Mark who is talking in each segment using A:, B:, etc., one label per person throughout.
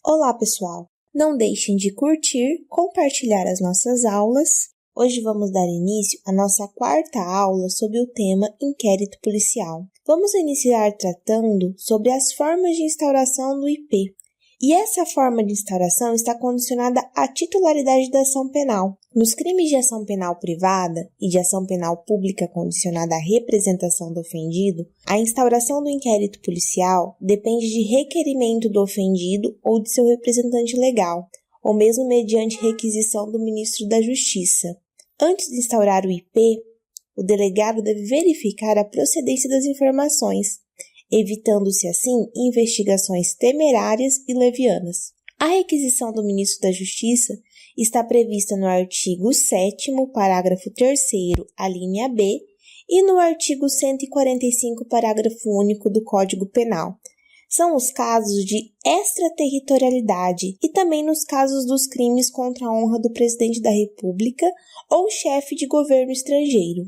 A: Olá, pessoal! Não deixem de curtir, compartilhar as nossas aulas. Hoje vamos dar início à nossa quarta aula sobre o tema inquérito policial. Vamos iniciar tratando sobre as formas de instauração do IP. E essa forma de instauração está condicionada à titularidade da ação penal. Nos crimes de ação penal privada e de ação penal pública condicionada à representação do ofendido, a instauração do inquérito policial depende de requerimento do ofendido ou de seu representante legal, ou mesmo mediante requisição do ministro da Justiça. Antes de instaurar o IP, o delegado deve verificar a procedência das informações, evitando-se assim investigações temerárias e levianas. A requisição do ministro da Justiça está prevista no artigo 7º, parágrafo 3º, a linha B, e no artigo 145, parágrafo único do Código Penal. São os casos de extraterritorialidade e também nos casos dos crimes contra a honra do presidente da República ou chefe de governo estrangeiro.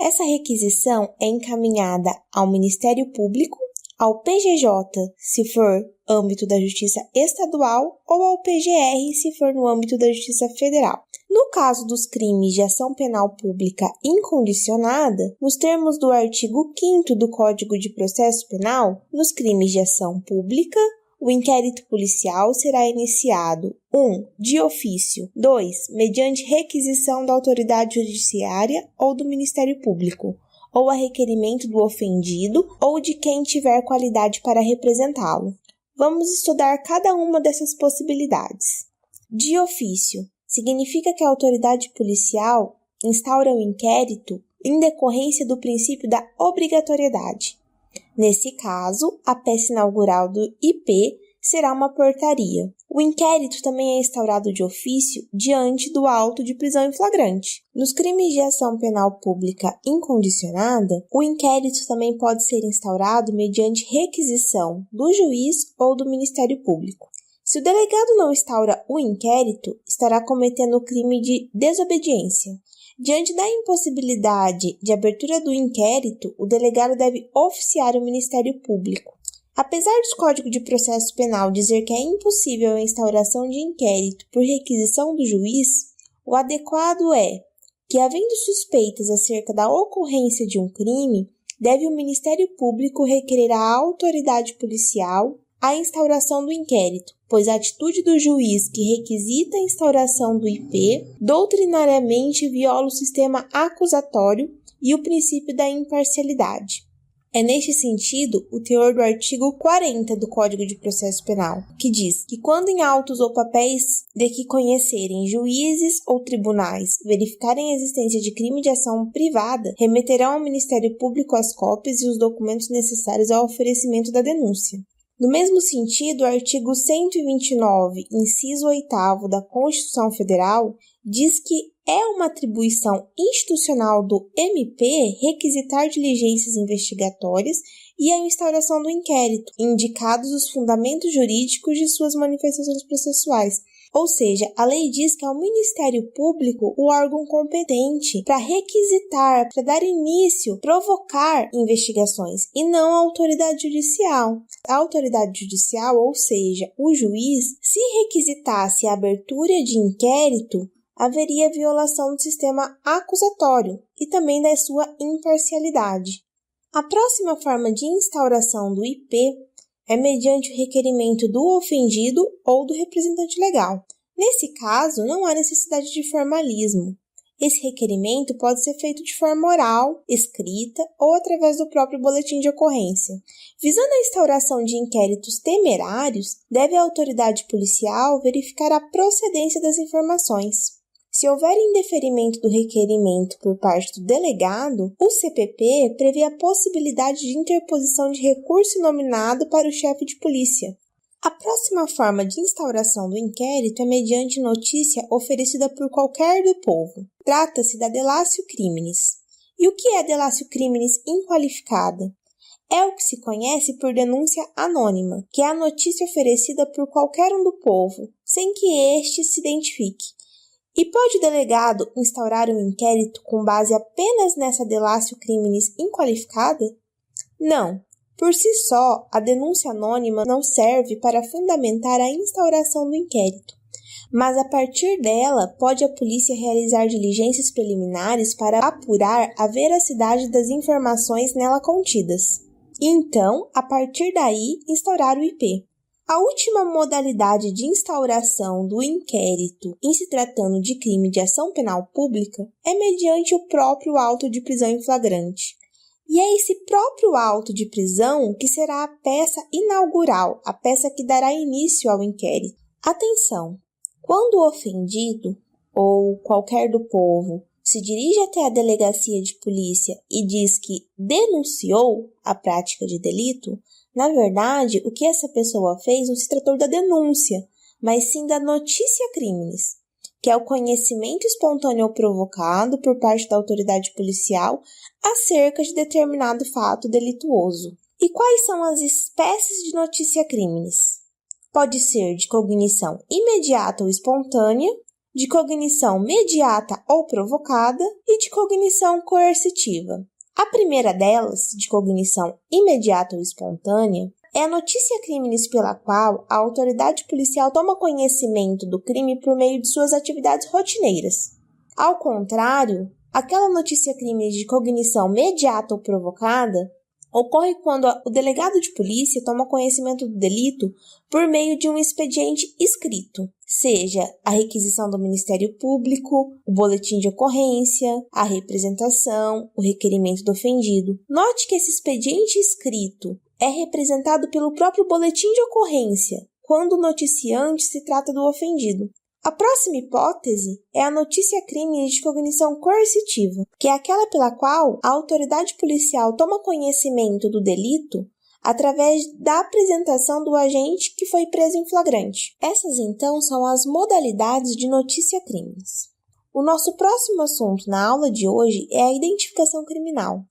A: Essa requisição é encaminhada ao Ministério Público, ao PGJ, se for âmbito da Justiça Estadual, ou ao PGR, se for no âmbito da Justiça Federal. No caso dos crimes de ação penal pública incondicionada, nos termos do artigo 5º do Código de Processo Penal, nos crimes de ação pública, o inquérito policial será iniciado 1. De ofício, 2. Mediante requisição da autoridade judiciária ou do Ministério Público, ou a requerimento do ofendido ou de quem tiver qualidade para representá-lo. Vamos estudar cada uma dessas possibilidades. De ofício significa que a autoridade policial instaura o inquérito em decorrência do princípio da obrigatoriedade. Nesse caso, a peça inaugural do IP será uma portaria. O inquérito também é instaurado de ofício diante do auto de prisão em flagrante. Nos crimes de ação penal pública incondicionada, o inquérito também pode ser instaurado mediante requisição do juiz ou do Ministério Público. Se o delegado não instaura o inquérito, estará cometendo o crime de desobediência. Diante da impossibilidade de abertura do inquérito, o delegado deve oficiar o Ministério Público. Apesar do Código de Processo Penal dizer que é impossível a instauração de inquérito por requisição do juiz, o adequado é que, havendo suspeitas acerca da ocorrência de um crime, deve o Ministério Público requerer à autoridade policial a instauração do inquérito, pois a atitude do juiz que requisita a instauração do IP doutrinariamente viola o sistema acusatório e o princípio da imparcialidade. É neste sentido o teor do artigo 40 do Código de Processo Penal, que diz que quando em autos ou papéis de que conhecerem juízes ou tribunais verificarem a existência de crime de ação privada, remeterão ao Ministério Público as cópias e os documentos necessários ao oferecimento da denúncia. No mesmo sentido, o artigo 129, inciso 8º da Constituição Federal, diz que é uma atribuição institucional do MP requisitar diligências investigatórias e a instauração do inquérito, indicados os fundamentos jurídicos de suas manifestações processuais. Ou seja, a lei diz que é o Ministério Público o órgão competente para requisitar, para dar início, provocar investigações, e não a autoridade judicial. A autoridade judicial, ou seja, o juiz, se requisitasse a abertura de inquérito, haveria violação do sistema acusatório e também da sua imparcialidade. A próxima forma de instauração do IP é mediante o requerimento do ofendido ou do representante legal. Nesse caso, não há necessidade de formalismo. Esse requerimento pode ser feito de forma oral, escrita ou através do próprio boletim de ocorrência. Visando a instauração de inquéritos temerários, deve a autoridade policial verificar a procedência das informações. Se houver indeferimento do requerimento por parte do delegado, o CPP prevê a possibilidade de interposição de recurso nominado para o chefe de polícia. A próxima forma de instauração do inquérito é mediante notícia oferecida por qualquer do povo. Trata-se da delatio criminis. E o que é delatio criminis inqualificada? É o que se conhece por denúncia anônima, que é a notícia oferecida por qualquer um do povo, sem que este se identifique. E pode o delegado instaurar um inquérito com base apenas nessa delatio criminis inqualificada? Não, Por si só, a denúncia anônima não serve para fundamentar a instauração do inquérito, mas a partir dela pode a polícia realizar diligências preliminares para apurar a veracidade das informações nela contidas. E então, a partir daí, instaurar o IP. A última modalidade de instauração do inquérito em se tratando de crime de ação penal pública é mediante o próprio auto de prisão em flagrante. E é esse próprio auto de prisão que será a peça inaugural, a peça que dará início ao inquérito. Atenção! Quando o ofendido, ou qualquer do povo, se dirige até a delegacia de polícia e diz que denunciou a prática de delito, na verdade, o que essa pessoa fez não se tratou da denúncia, mas sim da notícia crimes, que é o conhecimento espontâneo ou provocado por parte da autoridade policial acerca de determinado fato delituoso. E quais são as espécies de notícia crimes? Pode ser de cognição imediata ou espontânea, de cognição mediata ou provocada e de cognição coercitiva. A primeira delas, de cognição imediata ou espontânea, é a notícia crimes pela qual a autoridade policial toma conhecimento do crime por meio de suas atividades rotineiras. Ao contrário, aquela notícia crimes de cognição mediata ou provocada ocorre quando o delegado de polícia toma conhecimento do delito por meio de um expediente escrito, seja a requisição do Ministério Público, o boletim de ocorrência, a representação, o requerimento do ofendido. Note que esse expediente escrito é representado pelo próprio boletim de ocorrência, quando o noticiante se trata do ofendido. A próxima hipótese é a notícia crime de cognição coercitiva, que é aquela pela qual a autoridade policial toma conhecimento do delito através da apresentação do agente que foi preso em flagrante. Essas, então, são as modalidades de notícia crimes. O nosso próximo assunto na aula de hoje é a identificação criminal.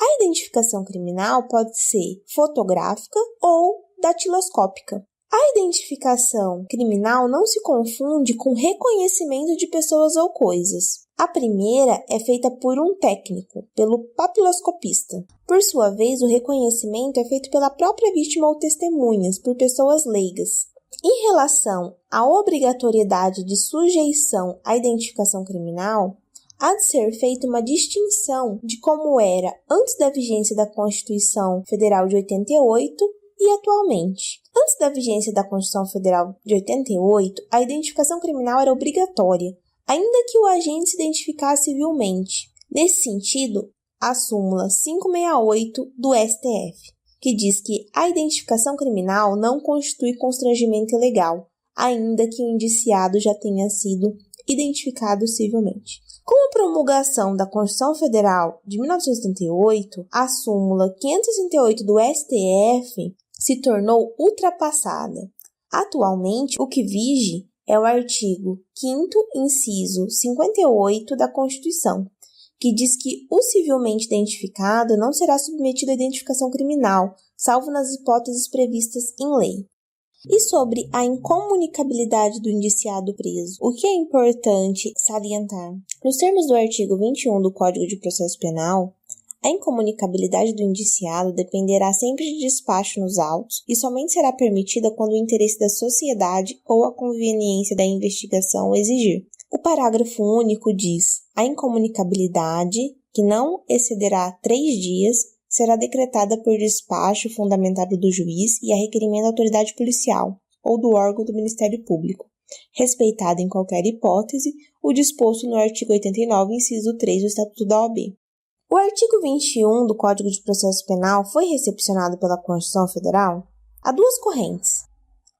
A: A identificação criminal pode ser fotográfica ou datiloscópica. A identificação criminal não se confunde com reconhecimento de pessoas ou coisas. A primeira é feita por um técnico, pelo papiloscopista. Por sua vez, o reconhecimento é feito pela própria vítima ou testemunhas, por pessoas leigas. Em relação à obrigatoriedade de sujeição à identificação criminal, há de ser feita uma distinção de como era antes da vigência da Constituição Federal de 88 e atualmente. Antes da vigência da Constituição Federal de 88, a identificação criminal era obrigatória, ainda que o agente se identificasse civilmente. Nesse sentido, a súmula 568 do STF, que diz que a identificação criminal não constitui constrangimento ilegal, ainda que o indiciado já tenha sido identificado civilmente. Com a promulgação da Constituição Federal de 1988, a súmula 568 do STF se tornou ultrapassada. Atualmente, o que vige é o artigo 5º, inciso 58 da Constituição, que diz que o civilmente identificado não será submetido à identificação criminal, salvo nas hipóteses previstas em lei. E sobre a incomunicabilidade do indiciado preso, o que é importante salientar? Nos termos do artigo 21 do Código de Processo Penal, a incomunicabilidade do indiciado dependerá sempre de despacho nos autos e somente será permitida quando o interesse da sociedade ou a conveniência da investigação o exigir. O parágrafo único diz: a incomunicabilidade, que não excederá 3 dias, será decretada por despacho fundamentado do juiz e a requerimento da autoridade policial ou do órgão do Ministério Público, respeitado em qualquer hipótese o disposto no artigo 89, inciso 3 do Estatuto da OAB. O artigo 21 do Código de Processo Penal foi recepcionado pela Constituição Federal? Há 2 correntes.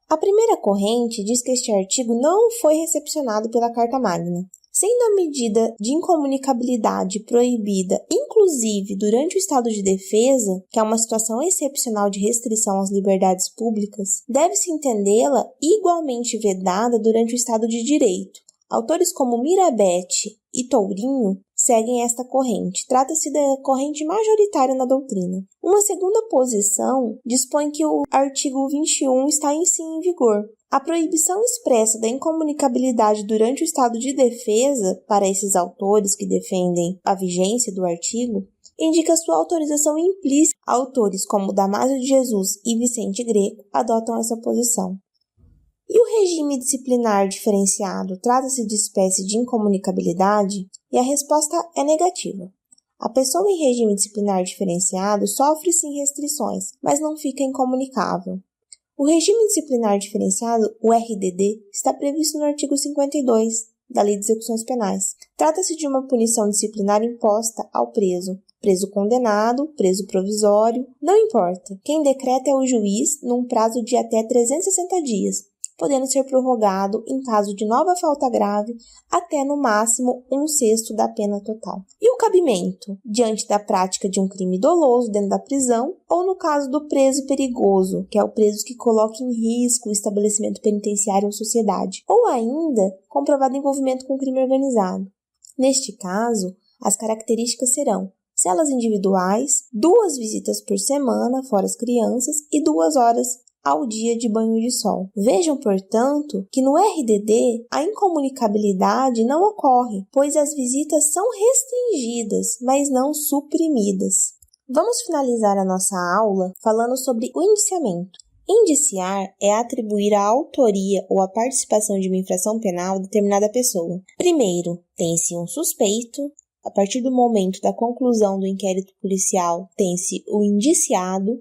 A: A primeira corrente diz que este artigo não foi recepcionado pela Carta Magna, sendo a medida de incomunicabilidade proibida, inclusive durante o estado de defesa, que é uma situação excepcional de restrição às liberdades públicas, deve-se entendê-la igualmente vedada durante o estado de direito. Autores como Mirabete e Tourinho seguem esta corrente. Trata-se da corrente majoritária na doutrina. Uma segunda posição dispõe que o artigo 21 está em vigor. A proibição expressa da incomunicabilidade durante o estado de defesa, para esses autores que defendem a vigência do artigo, indica sua autorização implícita. Autores como Damásio de Jesus e Vicente Greco adotam essa posição. E o regime disciplinar diferenciado trata-se de espécie de incomunicabilidade? E a resposta é negativa. A pessoa em regime disciplinar diferenciado sofre sim restrições, mas não fica incomunicável. O regime disciplinar diferenciado, o RDD, está previsto no artigo 52 da Lei de Execuções Penais. Trata-se de uma punição disciplinar imposta ao preso condenado, preso provisório, não importa. Quem decreta é o juiz num prazo de até 360 dias, podendo ser prorrogado em caso de nova falta grave até no máximo 1/6 da pena total. E o cabimento? Diante da prática de um crime doloso dentro da prisão ou no caso do preso perigoso, que é o preso que coloca em risco o estabelecimento penitenciário ou sociedade, ou ainda comprovado envolvimento com crime organizado. Neste caso, as características serão celas individuais, 2 visitas por semana, fora as crianças, e 2 horas ao dia de banho de sol. Vejam, portanto, que no RDD a incomunicabilidade não ocorre, pois as visitas são restringidas, mas não suprimidas. Vamos finalizar a nossa aula falando sobre o indiciamento. Indiciar é atribuir a autoria ou a participação de uma infração penal a determinada pessoa. Primeiro, tem-se um suspeito. A partir do momento da conclusão do inquérito policial, tem-se o indiciado.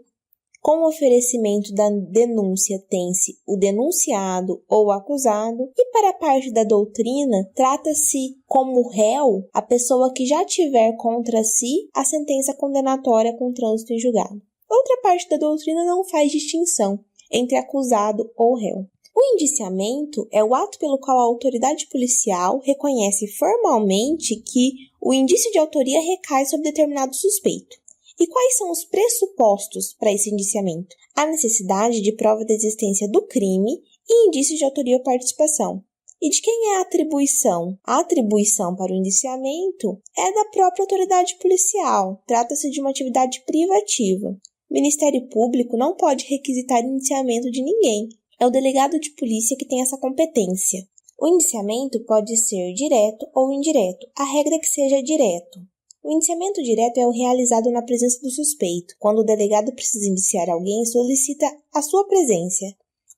A: Com o oferecimento da denúncia, tem-se o denunciado ou acusado, e para a parte da doutrina, trata-se como réu a pessoa que já tiver contra si a sentença condenatória com trânsito em julgado. Outra parte da doutrina não faz distinção entre acusado ou réu. O indiciamento é o ato pelo qual a autoridade policial reconhece formalmente que o indício de autoria recai sobre determinado suspeito. E quais são os pressupostos para esse indiciamento? A necessidade de prova da existência do crime e indício de autoria ou participação. E de quem é a atribuição? A atribuição para o indiciamento é da própria autoridade policial. Trata-se de uma atividade privativa. O Ministério Público não pode requisitar indiciamento de ninguém. É o delegado de polícia que tem essa competência. O indiciamento pode ser direto ou indireto. A regra é que seja direto. O indiciamento direto é o realizado na presença do suspeito. Quando o delegado precisa indiciar alguém, solicita a sua presença,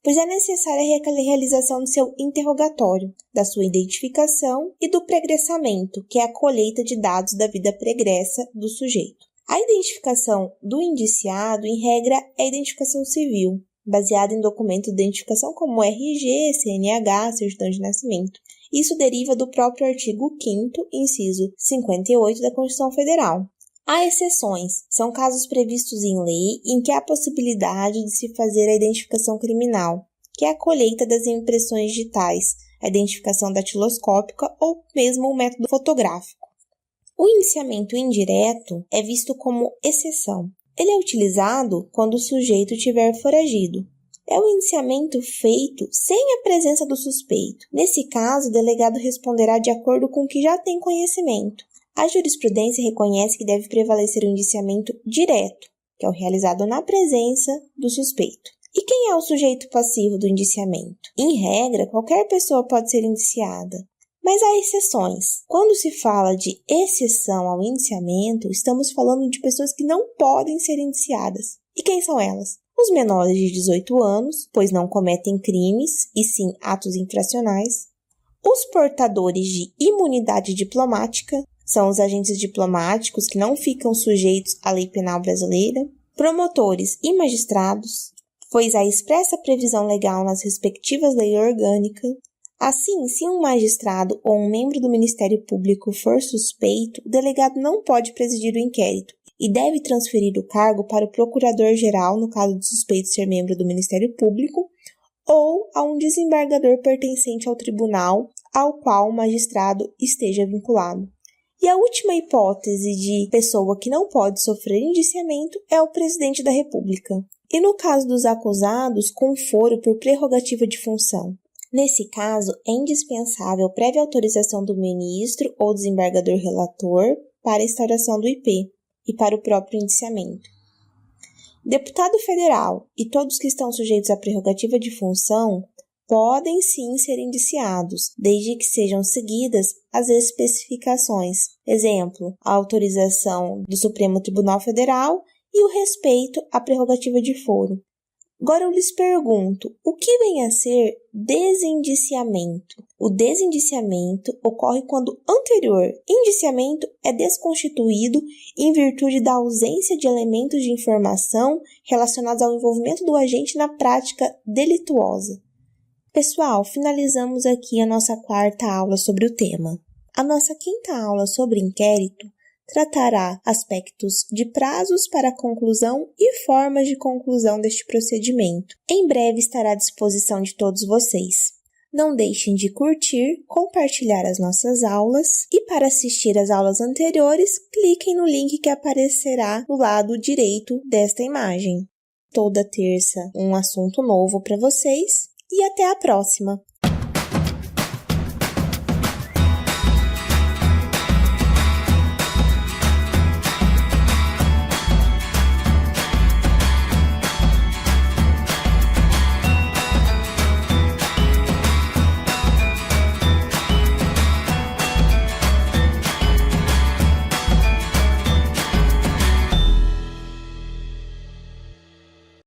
A: pois é necessária a realização do seu interrogatório, da sua identificação e do pregressamento, que é a colheita de dados da vida pregressa do sujeito. A identificação do indiciado, em regra, é a identificação civil, baseada em documento de identificação como RG, CNH, certidão de nascimento. Isso deriva do próprio artigo 5º, inciso 58 da Constituição Federal. Há exceções, são casos previstos em lei em que há possibilidade de se fazer a identificação criminal, que é a colheita das impressões digitais, a identificação datiloscópica ou mesmo o método fotográfico. O indiciamento indireto é visto como exceção. Ele é utilizado quando o sujeito estiver foragido. É o indiciamento feito sem a presença do suspeito. Nesse caso, o delegado responderá de acordo com o que já tem conhecimento. A jurisprudência reconhece que deve prevalecer o indiciamento direto, que é o realizado na presença do suspeito. E quem é o sujeito passivo do indiciamento? Em regra, qualquer pessoa pode ser indiciada, mas há exceções. Quando se fala de exceção ao indiciamento, estamos falando de pessoas que não podem ser indiciadas. E quem são elas? Os menores de 18 anos, pois não cometem crimes, e sim atos infracionais. Os portadores de imunidade diplomática, são os agentes diplomáticos que não ficam sujeitos à lei penal brasileira. Promotores e magistrados, pois há expressa previsão legal nas respectivas leis orgânicas. Assim, se um magistrado ou um membro do Ministério Público for suspeito, o delegado não pode presidir o inquérito e deve transferir o cargo para o procurador-geral, no caso de suspeito ser membro do Ministério Público, ou a um desembargador pertencente ao tribunal ao qual o magistrado esteja vinculado. E a última hipótese de pessoa que não pode sofrer indiciamento é o presidente da República. E no caso dos acusados, com foro por prerrogativa de função. Nesse caso, é indispensável prévia autorização do ministro ou desembargador relator para a instauração do IP e para o próprio indiciamento. Deputado federal e todos que estão sujeitos à prerrogativa de função podem sim ser indiciados, desde que sejam seguidas as especificações. Exemplo, a autorização do Supremo Tribunal Federal e o respeito à prerrogativa de foro. Agora eu lhes pergunto, o que vem a ser desindiciamento? O desindiciamento ocorre quando o anterior indiciamento é desconstituído em virtude da ausência de elementos de informação relacionados ao envolvimento do agente na prática delituosa. Pessoal, finalizamos aqui a nossa 4ª aula sobre o tema. A nossa 5ª aula sobre inquérito tratará aspectos de prazos para a conclusão e formas de conclusão deste procedimento. Em breve estará à disposição de todos vocês. Não deixem de curtir, compartilhar as nossas aulas e para assistir às aulas anteriores, cliquem no link que aparecerá do lado direito desta imagem. Toda terça um assunto novo para vocês e até a próxima!